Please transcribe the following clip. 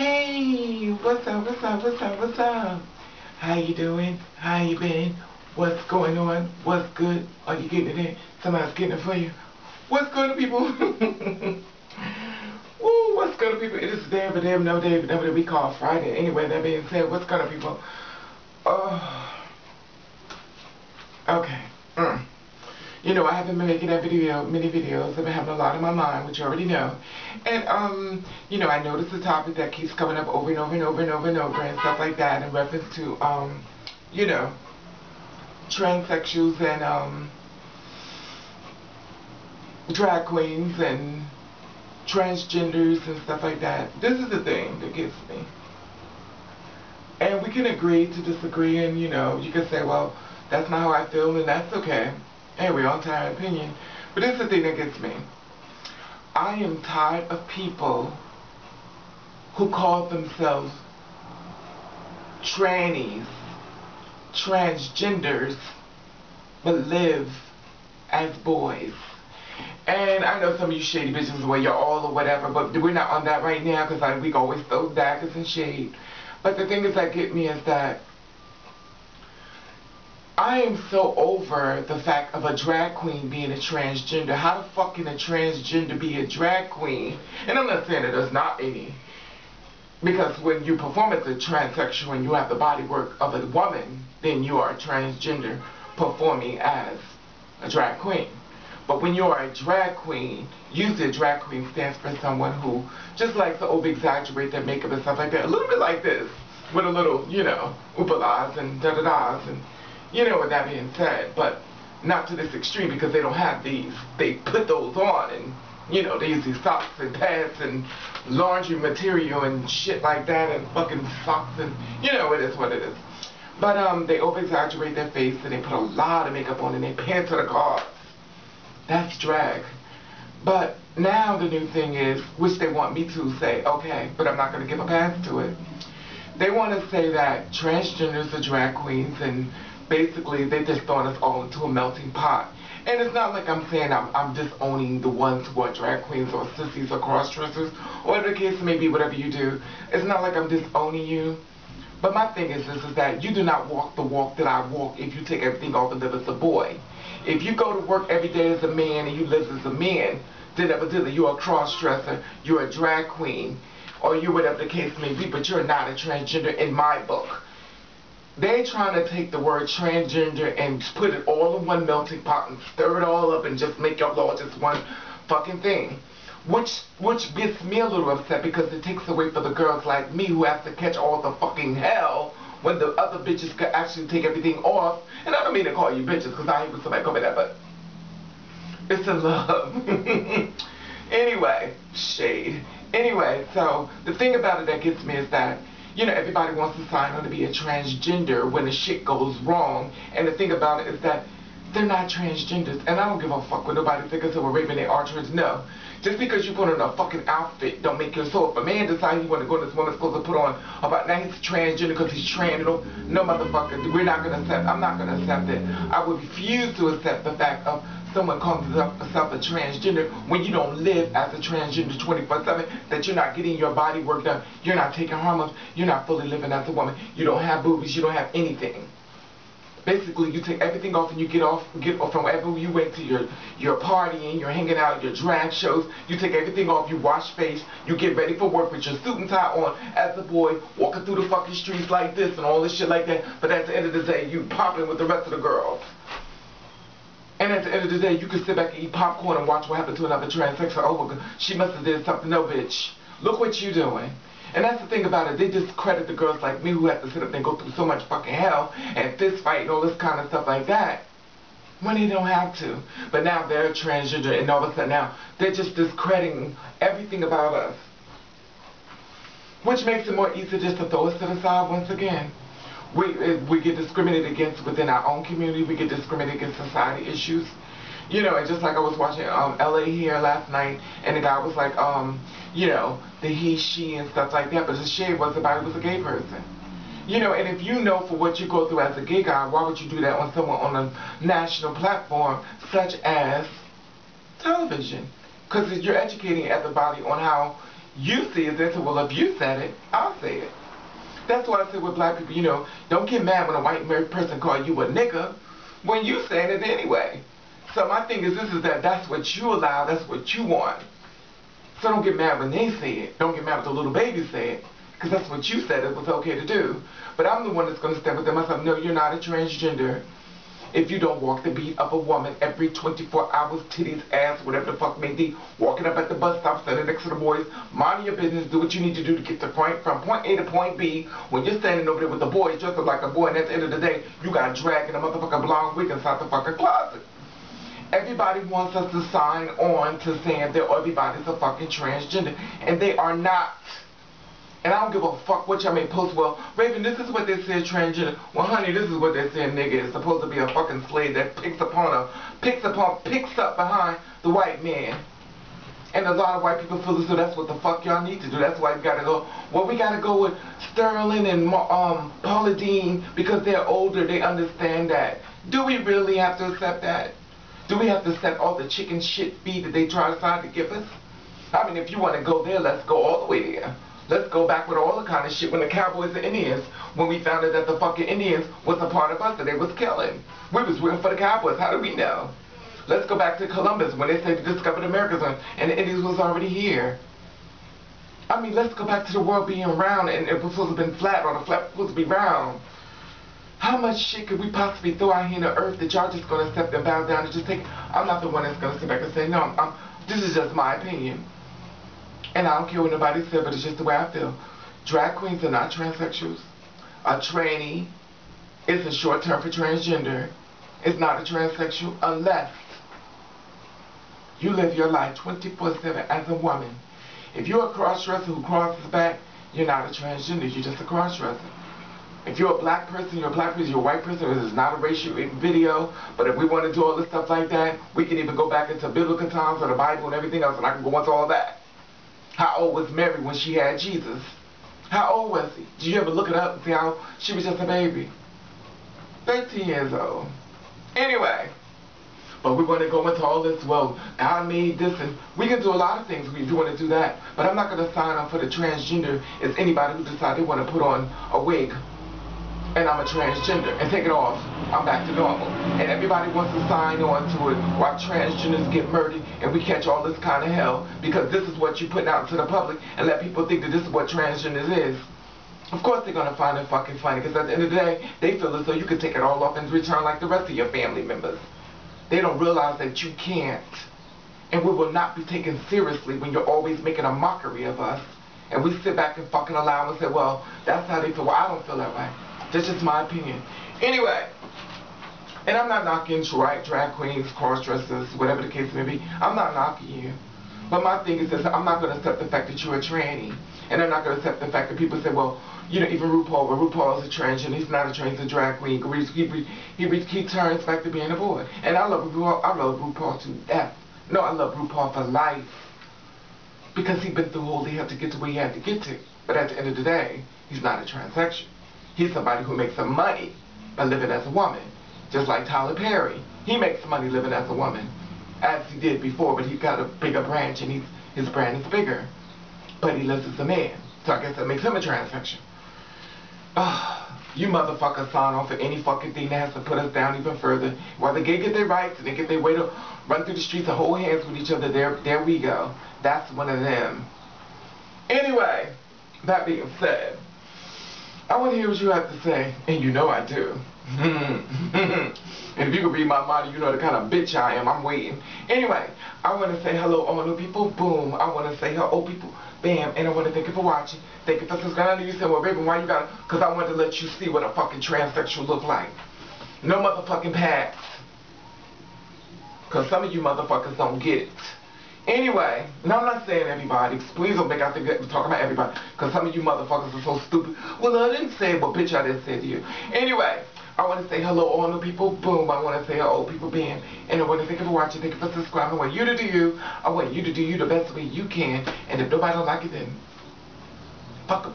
Hey, what's up, what's up, what's up, what's up? How you doing? How you been? What's going on? What's good? Are you getting it in? Somebody's getting it for you. What's good to people? Woo, what's good to people? It is a day of a day of no day, but never that we call Friday. Anyway, that being said, what's good to people? Okay. You know, I haven't been making that many videos. I've been having a lot on my mind, which you already know. And, you know, I noticed a topic that keeps coming up over and over and over and over and over and stuff like that in reference to, you know, transsexuals and, drag queens and transgenders and stuff like that. This is the thing that gets me. And we can agree to disagree, and, you know, you can say, well, that's not how I feel, and that's okay. Hey, we all have an opinion. But this is the thing that gets me. I am tired of people who call themselves trannies, transgenders, but live as boys. And I know some of you shady bitches, well, you're all or whatever, but we're not on that right now because we always throw daggers and shade. But the thing that get me is that I am so over the fact of a drag queen being a transgender. How the fuck can a transgender be a drag queen? And I'm not saying that there's not any. Because when you perform as a transsexual and you have the body work of a woman, then you are a transgender performing as a drag queen. But when you are a drag queen, usually a drag queen stands for someone who just likes to over-exaggerate their makeup and stuff like that. A little bit like this, with a little, you know, oopalas and da-da-das and, you know, with that being said, but not to this extreme because they don't have these. They put those on and, you know, they use these socks and pads and laundry material and shit like that and fucking socks and, you know, it is what it is. But they over-exaggerate their face and they put a lot of makeup on and they pants to the gods. That's drag. But now the new thing is, which they want me to say, okay, but I'm not going to give a pass to it. They want to say that transgenders are drag queens and basically they just throwing us all into a melting pot. And it's not like I'm saying I'm disowning the ones who are drag queens or sissies or cross-dressers or whatever the case may be, whatever you do. It's not like I'm disowning you. But my thing is this, is that you do not walk the walk that I walk if you take everything off and live as a boy. If you go to work every day as a man and you live as a man, then evidently you're a cross-dresser, you're a drag queen, or you whatever the case may be, but you're not a transgender in my book. They're trying to take the word transgender and put it all in one melting pot and stir it all up and just make y'all all just one fucking thing. Which gets me a little upset because it takes away from the girls like me who have to catch all the fucking hell when the other bitches could actually take everything off. And I don't mean to call you bitches because I hate when somebody call me that, but it's in love. Anyway, shade. Anyway, so the thing about it that gets me is that, you know, everybody wants to sign on to be a transgender when the shit goes wrong. And the thing about it is that they're not transgenders. And I don't give a fuck what nobody thinks of a raping their arteries. No. Just because you put on a fucking outfit don't make you so. If a man decides he want to go to this woman's supposed to put on about now he's transgender because he's trans, no motherfucker, we're not going to accept, I'm not going to accept it. I would refuse to accept the fact of someone calling himself a transgender when you don't live as a transgender 24/7, that you're not getting your body work done, you're not taking hormones, you're not fully living as a woman, you don't have boobies, you don't have anything. Basically, you take everything off and you get off from wherever you went to your partying, you're hanging out, your drag shows. You take everything off, you wash face, you get ready for work with your suit and tie on as a boy, walking through the fucking streets like this and all this shit like that. But at the end of the day, you popping with the rest of the girls. And at the end of the day, you can sit back and eat popcorn and watch what happened to another transsexual. Oh, my God, she must have did something. No, bitch. Look what you doing. And that's the thing about it. They discredit the girls like me who have to sit up and go through so much fucking hell and fist fight and all this kind of stuff like that when they don't have to. But now they're transgender and all of a sudden now they're just discrediting everything about us. Which makes it more easy just to throw us to the side once again. We get discriminated against within our own community. We get discriminated against society issues. You know, and just like I was watching LA here last night, and the guy was like, you know, the he, she, and stuff like that, but his shade was about it was a gay person. You know, and if you know for what you go through as a gay guy, why would you do that on someone on a national platform such as television? Because you're educating everybody on how You see it, they say, well, if you said it, I'll say it. That's why I say with black people, you know, don't get mad when a white married person call you a nigga when you saying it anyway. So my thing is this is that that's what you allow, that's what you want. So don't get mad when they say it. Don't get mad when the little baby say it. Because that's what you said it was okay to do. But I'm the one that's going to stand with them myself. No, you're not a transgender. If you don't walk the beat of a woman every 24 hours, titties, ass, whatever the fuck may be, walking up at the bus stop, standing next to the boys, mind your business, do what you need to do to get from point A to point B. When you're standing over there with the boys dressed up like a boy, and at the end of the day, you got dragged in a motherfucking blonde wig inside the fucking closet. Everybody wants us to sign on to saying that everybody's a fucking transgender, and they are not. And I don't give a fuck what y'all may post. Well, Raven, this is what they said transgender. Well, honey, this is what they said nigga. It's supposed to be a fucking slave that picks up behind the white man. And a lot of white people feel as though that's what the fuck y'all need to do. That's why you gotta go. Well, we gotta go with Sterling and Paula Deen because they're older. They understand that. Do we really have to accept that? Do we have to accept all the chicken shit feed that they try to decide to give us? I mean, if you want to go there, let's go all the way there. Let's go back with all the kind of shit when the Cowboys and Indians, when we found out that the fucking Indians was a part of us that they was killing. We was rooting for the Cowboys. How do we know? Let's go back to Columbus when they said they discovered America and the Indians was already here. I mean, let's go back to the world being round and it was supposed to have been flat or the flat was supposed to be round. How much shit could we possibly throw out here in the earth that y'all just going to step and bow down and just take? I'm not the one that's going to sit back and say, no, this is just my opinion. And I don't care what nobody said, but it's just the way I feel. Drag queens are not transsexuals. A tranny is a short term for transgender. It's not a transsexual unless you live your life 24/7 as a woman. If you're a crossdresser who crosses back, you're not a transgender. You're just a crossdresser. If you're a black person, you're a black person, you're a white person, this is not a racial video, but if we want to do all this stuff like that, we can even go back into biblical times or the Bible and everything else, and I can go into all that. How old was Mary when she had Jesus? How old was he? Did you ever look it up and see how she was just a baby? 13 years old. Anyway, but we want to go into all this, well, God made this, and we can do a lot of things. We do want to do that, but I'm not going to sign on for the transgender as anybody who decides they want to put on a wig and I'm a transgender and take it off, I'm back to normal. And everybody wants to sign on to it while transgenders get murdered and we catch all this kind of hell because this is what you're putting out to the public and let people think that this is what transgenders is. Of course they're going to find it fucking funny because at the end of the day, they feel as though you can take it all off and return like the rest of your family members. They don't realize that you can't. And we will not be taken seriously when you're always making a mockery of us. And we sit back and fucking allow and say, well, that's how they feel. Well, I don't feel that way. That's just my opinion. Anyway, and I'm not knocking drag queens, cross-dressers, whatever the case may be. I'm not knocking you. But my thing is this, I'm not going to accept the fact that you're a tranny. And I'm not going to accept the fact that people say, well, you know, even RuPaul is a transgender. He's not a trans, he's a drag queen. He turns back to being a boy. And I love RuPaul to death. No, I love RuPaul for life. Because he's been through all he had to get to where he had to get to. But at the end of the day, he's not a transsexual. He's somebody who makes some money by living as a woman. Just like Tyler Perry. He makes money living as a woman. As he did before, but he's got a bigger branch and his brand is bigger. But he lives as a man. So I guess that makes him a transsexual. You motherfuckers sign on for any fucking thing that has to put us down even further. While the gay get their rights and they get their way to run through the streets and hold hands with each other, there we go. That's one of them. Anyway, that being said, I want to hear what you have to say, and you know I do. And if you can read my mind, you know the kind of bitch I am. I'm waiting. Anyway, I want to say hello, all new people. Boom. I want to say hello, people. Bam. And I want to thank you for watching. Thank you for subscribing. I know you said, well, Raven, why you got to? Because I wanted to let you see what a fucking transsexual look like. No motherfucking pads. Because some of you motherfuckers don't get it. Anyway, and I'm not saying everybody. Please don't think I think we're talking about everybody. Because some of you motherfuckers are so stupid. Well, I didn't say it, but bitch, I didn't say it to you. Anyway, I want to say hello, all new people. Boom. I want to say hello, people. Bam. And I want to thank you for watching. Thank you for subscribing. I want you to do you. I want you to do you the best way you can. And if nobody don't like it, then fuck them.